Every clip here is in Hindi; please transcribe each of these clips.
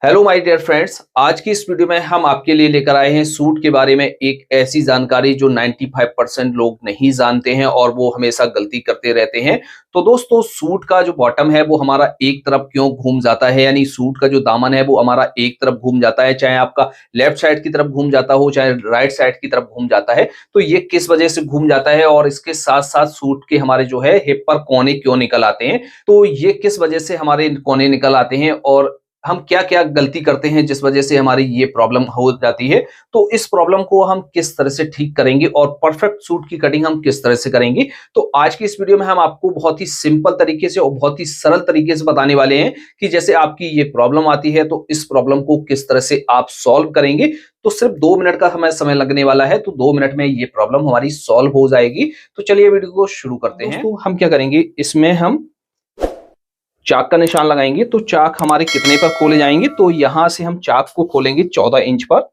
हेलो माय डियर फ्रेंड्स, आज की इस वीडियो में हम आपके लिए लेकर आए हैं सूट के बारे में एक ऐसी जानकारी जो 95% लोग नहीं जानते हैं और वो हमेशा गलती करते रहते हैं। तो दोस्तों, सूट का जो बॉटम है वो हमारा एक तरफ क्यों घूम जाता है, यानी सूट का जो दामन है वो हमारा एक तरफ घूम जाता है, चाहे आपका लेफ्ट साइड की तरफ घूम जाता हो चाहे राइट साइड की तरफ घूम जाता है। तो ये किस वजह से घूम जाता है और इसके साथ साथ सूट के हमारे जो है हिप पर कोने क्यों निकल आते हैं, तो ये किस वजह से हमारे कोने निकल आते हैं और हम क्या-क्या गलती करते हैं जिस वजह से हमारी ये प्रॉब्लम हो जाती है। तो इस प्रॉब्लम को हम किस तरह से ठीक करेंगे और परफेक्ट सूट की कटिंग हम किस तरह से करेंगे। तो आज की इस वीडियो में हम आपको बहुत ही सिंपल तरीके से और बहुत ही सरल तरीके से बताने वाले हैं कि जैसे आपकी ये प्रॉब्लम आती है तो इस प्रॉब्लम को किस तरह से आप सॉल्व करेंगे। तो सिर्फ 2 मिनट का हमें समय लगने वाला है, तो 2 मिनट में ये प्रॉब्लम हमारी सॉल्व हो जाएगी। तो चलिए वीडियो को शुरू करते हैं। दोस्तों, हम क्या करेंगे, इसमें हम चाक का निशान लगाएंगे। तो चाक हमारे कितने पर खोले जाएंगे, तो यहां से हम चाक को खोलेंगे 14 इंच पर।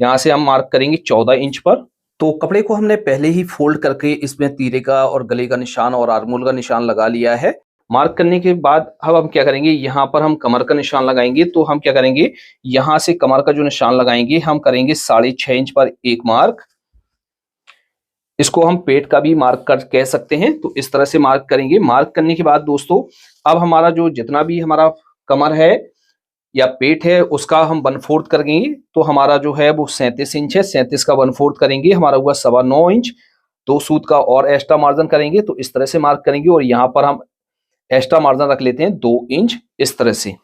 यहां से हम मार्क करेंगे 14 इंच पर। तो कपड़े को हमने पहले ही फोल्ड करके इसमें तीरे का और गले का निशान और आर्मोल का निशान लगा लिया है। मार्क करने के बाद अब हम क्या करेंगे, यहाँ पर हम कमर का निशान लगाएंगे। तो हम क्या करेंगे, यहाँ से कमर का जो निशान लगाएंगे हम करेंगे 6.5 इंच पर एक मार्क। इसको हम पेट का भी मार्क कर कह सकते हैं। तो इस तरह से मार्क करेंगे। मार्क करने के बाद दोस्तों, अब हमारा जो जितना भी हमारा कमर है या पेट है उसका हम 1/4 करेंगे। तो हमारा जो है वो 37 इंच है, 37 का 1/4 करेंगे, हमारा हुआ 9.25 इंच। 2 सूत का और एक्स्ट्रा मार्जिन करेंगे। तो इस तरह से मार्क करेंगे और यहाँ पर हम एक्स्ट्रा मार्जिन रख लेते हैं 2 इंच इस तरह से।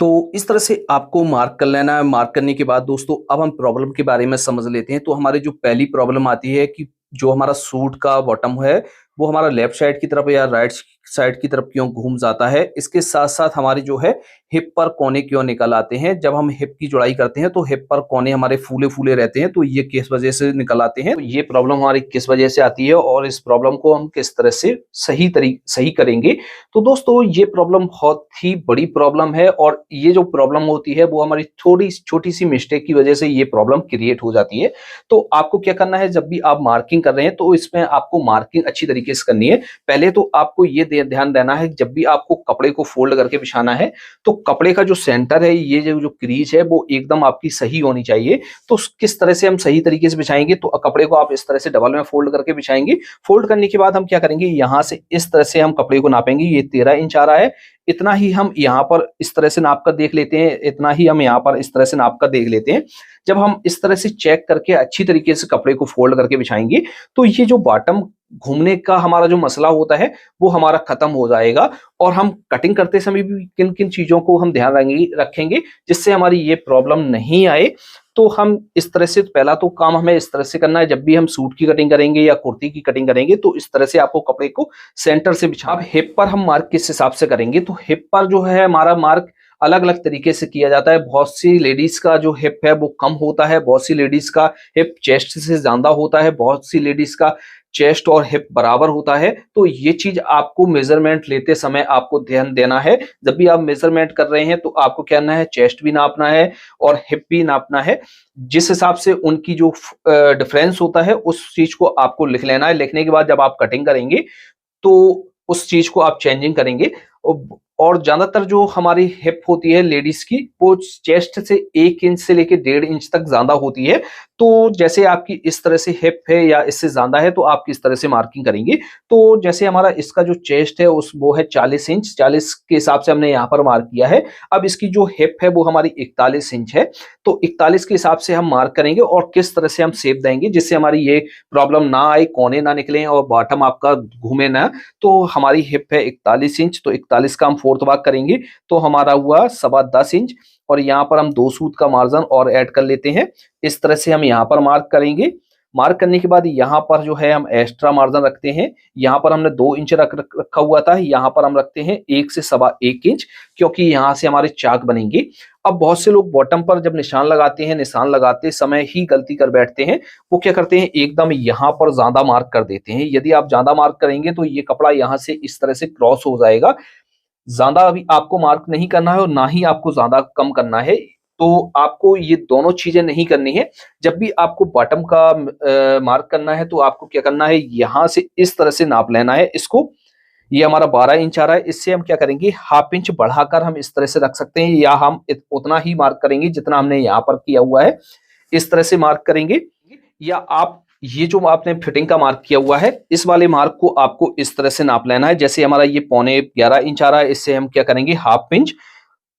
तो इस तरह से आपको मार्क कर लेना है। मार्क करने के बाद दोस्तों, अब हम प्रॉब्लम के बारे में समझ लेते हैं। तो हमारी जो पहली प्रॉब्लम आती है कि जो हमारा सूट का बॉटम है वो हमारा लेफ्ट साइड की तरफ या राइट साइड की तरफ क्यों घूम जाता है। इसके साथ साथ हमारी जो है हिप पर कोने क्यों निकल आते हैं। जब हम हिप की जुड़ाई करते हैं तो हिप पर कोने हमारे फूले फूले रहते हैं। तो ये किस वजह से निकल आते हैं, तो ये प्रॉब्लम हमारी किस वजह से आती है और इस प्रॉब्लम को हम किस तरह से सही करेंगे। तो दोस्तों, ये प्रॉब्लम बहुत ही बड़ी प्रॉब्लम है और ये जो प्रॉब्लम होती है वो हमारी थोड़ी छोटी सी मिस्टेक की वजह से ये प्रॉब्लम क्रिएट हो जाती है। तो आपको क्या करना है, जब भी आप मार्किंग कर रहे हैं तो इसमें आपको मार्किंग अच्छी तरीके से करनी है। पहले तो आपको ये ध्यान देना है, जब भी आपको कपड़े को फोल्ड करके बिछाना है तो कपड़े का जो सेंटर है, ये जो क्रीज है वो एकदम आपकी सही होनी चाहिए। तो किस तरह से हम सही तरीके से बिछाएंगे, तो कपड़े को आप इस तरह से डबल में फोल्ड करके बिछाएंगे। फोल्ड करने के बाद हम क्या करेंगे, यहाँ से इस तरह से हम कपड़े को नापेंगे। ये 13 इंच आ रहा है, इतना ही हम यहाँ पर इस तरह से नाप कर देख लेते हैं। इतना ही हम यहाँ पर इस तरह से नाप कर देख लेते हैं। जब हम इस तरह से चेक करके अच्छी तरीके से कपड़े को फोल्ड करके बिछाएंगे तो ये जो बॉटम घूमने का हमारा जो मसला होता है वो हमारा खत्म हो जाएगा। और हम कटिंग करते समय भी किन किन चीजों को हम ध्यान रखेंगे जिससे हमारी ये प्रॉब्लम नहीं आए। तो हम इस तरह से, पहला तो काम हमें इस तरह से करना है, जब भी हम सूट की कटिंग करेंगे या कुर्ती की कटिंग करेंगे तो इस तरह से आपको कपड़े को सेंटर से बिछा। अब हिप पर हम मार्क किस हिसाब से करेंगे, तो हिप पर जो है हमारा मार्क अलग अलग तरीके से किया जाता है। बहुत सी लेडीज का जो हिप है वो कम होता है, बहुत सी लेडीज का हिप चेस्ट से ज्यादा होता है, बहुत सी लेडीज का चेस्ट और हिप बराबर होता है। तो ये चीज आपको मेजरमेंट लेते समय आपको ध्यान देना है। जब भी आप मेजरमेंट कर रहे हैं तो आपको क्या करना है, चेस्ट भी नापना है और हिप भी नापना है। जिस हिसाब से उनकी जो डिफरेंस होता है उस चीज को आपको लिख लेना है। लिखने के बाद जब आप कटिंग करेंगे तो उस चीज को आप चेंजिंग करेंगे। और ज्यादातर जो हमारी हिप होती है लेडीज की वो चेस्ट से 1 इंच से लेके 1.5 इंच तक ज्यादा होती है। तो जैसे आपकी इस तरह से हिप है या इससे ज्यादा है तो आप किस तरह से मार्किंग करेंगे। तो जैसे हमारा इसका जो चेस्ट है उस वो है 40 इंच, 40 के हिसाब से हमने यहाँ पर मार्क किया है। अब इसकी जो हिप है वो हमारी 41 इंच है। तो 41 के हिसाब से हम मार्क करेंगे और किस तरह से हम शेप देंगे जिससे हमारी ये प्रॉब्लम ना आए, कोने ना निकले और बॉटम आपका घूमे ना। तो हमारी हिप है 41 इंच, तो 41 का हम 4th भाग करेंगे तो हमारा हुआ 10.25 इंच। और यहाँ पर हम 2 सूत का मार्जिन और ऐड कर लेते हैं। इस तरह से हम यहाँ पर मार्क करेंगे। मार्क करने के बाद यहाँ पर जो है हम एक्स्ट्रा मार्जिन रखते हैं। यहाँ पर हमने 2 इंच रखा हुआ था, यहाँ पर हम रखते हैं 1 से 1.25 इंच, क्योंकि यहाँ से हमारे चाक बनेंगे। अब बहुत से लोग बॉटम पर जब निशान लगाते हैं, निशान लगाते समय ही गलती कर बैठते हैं। वो क्या करते हैं, एकदम यहाँ पर ज्यादा मार्क कर देते हैं। यदि आप ज्यादा मार्क करेंगे तो ये कपड़ा यहाँ से इस तरह से क्रॉस हो जाएगा। ज्यादा अभी आपको मार्क नहीं करना है और ना ही आपको ज्यादा कम करना है। तो आपको ये दोनों चीजें नहीं करनी है। जब भी आपको बॉटम का मार्क करना है तो आपको क्या करना है, यहां से इस तरह से नाप लेना है इसको। ये हमारा 12 इंच आ रहा है, इससे हम क्या करेंगे हाफ इंच बढ़ाकर हम इस तरह से रख सकते हैं, या हम उतना ही मार्क करेंगे जितना हमने यहाँ पर किया हुआ है, इस तरह से मार्क करेंगे। या आप ये जो आपने फिटिंग का मार्क किया हुआ है, इस वाले मार्क को आपको इस तरह से नाप लेना है। जैसे हमारा ये 11.25 इंच आ रहा है, इससे हम क्या करेंगे हाफ इंच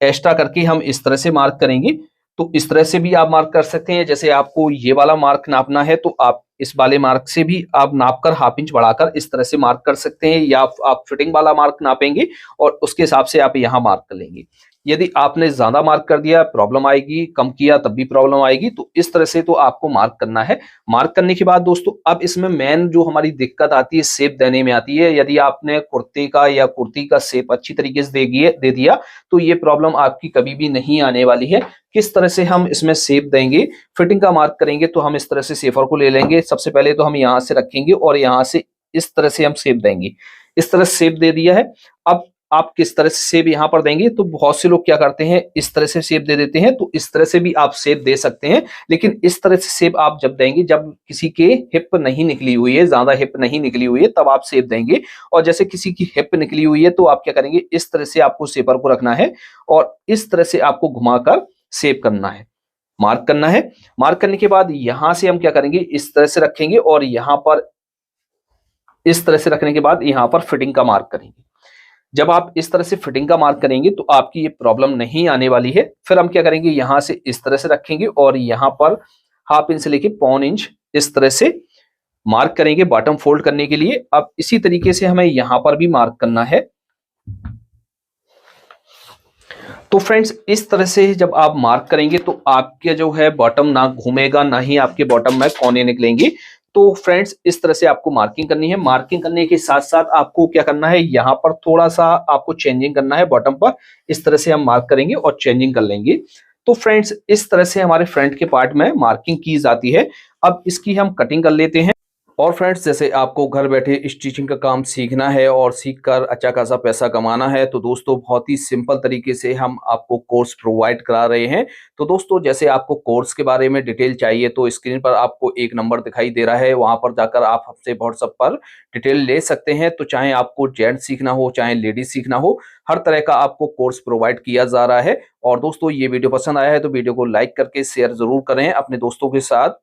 एक्स्ट्रा करके हम इस तरह से मार्क करेंगे। तो इस तरह से भी आप मार्क कर सकते हैं। जैसे आपको ये वाला मार्क नापना है तो आप इस वाले मार्क से भी आप नापकर हाफ इंच बढ़ाकर इस तरह से मार्क कर सकते हैं, या आप फिटिंग वाला मार्क नापेंगे और उसके हिसाब से आप यहाँ मार्क कर लेंगे। यदि आपने ज्यादा मार्क कर दिया प्रॉब्लम आएगी, कम किया तब भी प्रॉब्लम आएगी। तो इस तरह से तो आपको मार्क करना है। मार्क करने के बाद दोस्तों अब इसमें मेन जो हमारी दिक्कत आती है शेप देने में आती है। यदि आपने कुर्ते का या कुर्ती का शेप अच्छी तरीके से दे दिया तो ये प्रॉब्लम आपकी कभी भी नहीं आने वाली है। किस तरह से हम इसमें शेप देंगे, फिटिंग का मार्क करेंगे तो हम इस तरह से शेफर को ले लेंगे। सबसे पहले तो हम यहाँ से रखेंगे और यहाँ से इस तरह से हम शेप देंगे। इस तरह से शेप दे दिया है। अब आप किस तरह से शेप यहाँ पर देंगे, तो बहुत से लोग क्या करते हैं इस तरह से शेप दे देते हैं। तो इस तरह से भी आप शेप दे सकते हैं, लेकिन इस तरह से शेप आप जब देंगे जब किसी के हिप नहीं निकली हुई है, ज्यादा हिप नहीं निकली हुई है, तब आप शेप देंगे। और जैसे किसी की हिप निकली हुई है तो आप क्या करेंगे, इस तरह से आपको शेपर को रखना है और इस तरह से आपको घुमाकर शेप करना है, मार्क करना है। मार्क करने के बाद यहां से हम क्या करेंगे, इस तरह से रखेंगे और यहां पर इस तरह से रखने के बाद यहां पर फिटिंग का मार्क करेंगे। जब आप इस तरह से फिटिंग का मार्क करेंगे तो आपकी ये प्रॉब्लम नहीं आने वाली है। फिर हम क्या करेंगे, यहां से इस तरह से रखेंगे और यहां पर हाफ इंच से लेके 1.25 इंच इस तरह से मार्क करेंगे बॉटम फोल्ड करने के लिए। अब इसी तरीके से हमें यहां पर भी मार्क करना है। तो फ्रेंड्स इस तरह से जब आप मार्क करेंगे तो आपके जो है बॉटम ना घूमेगा, ना ही आपके बॉटम में कोने निकलेंगे। तो फ्रेंड्स इस तरह से आपको मार्किंग करनी है। मार्किंग करने के साथ साथ आपको क्या करना है, यहाँ पर थोड़ा सा आपको चेंजिंग करना है बॉटम पर। इस तरह से हम मार्क करेंगे और चेंजिंग कर लेंगे। तो फ्रेंड्स इस तरह से हमारे फ्रंट के पार्ट में मार्किंग की जाती है। अब इसकी हम कटिंग कर लेते हैं। और फ्रेंड्स जैसे आपको घर बैठे स्टिचिंग का काम सीखना है और सीखकर अच्छा खासा पैसा कमाना है, तो दोस्तों बहुत ही सिंपल तरीके से हम आपको कोर्स प्रोवाइड करा रहे हैं। तो दोस्तों जैसे आपको कोर्स के बारे में डिटेल चाहिए तो स्क्रीन पर आपको एक नंबर दिखाई दे रहा है, वहां पर जाकर आप हमसे व्हाट्सएप पर डिटेल ले सकते हैं। तो चाहे आपको जेंट्स सीखना हो चाहे लेडीज सीखना हो, हर तरह का आपको कोर्स प्रोवाइड किया जा रहा है। और दोस्तों ये वीडियो पसंद आया है तो वीडियो को लाइक करके शेयर जरूर करें अपने दोस्तों के साथ।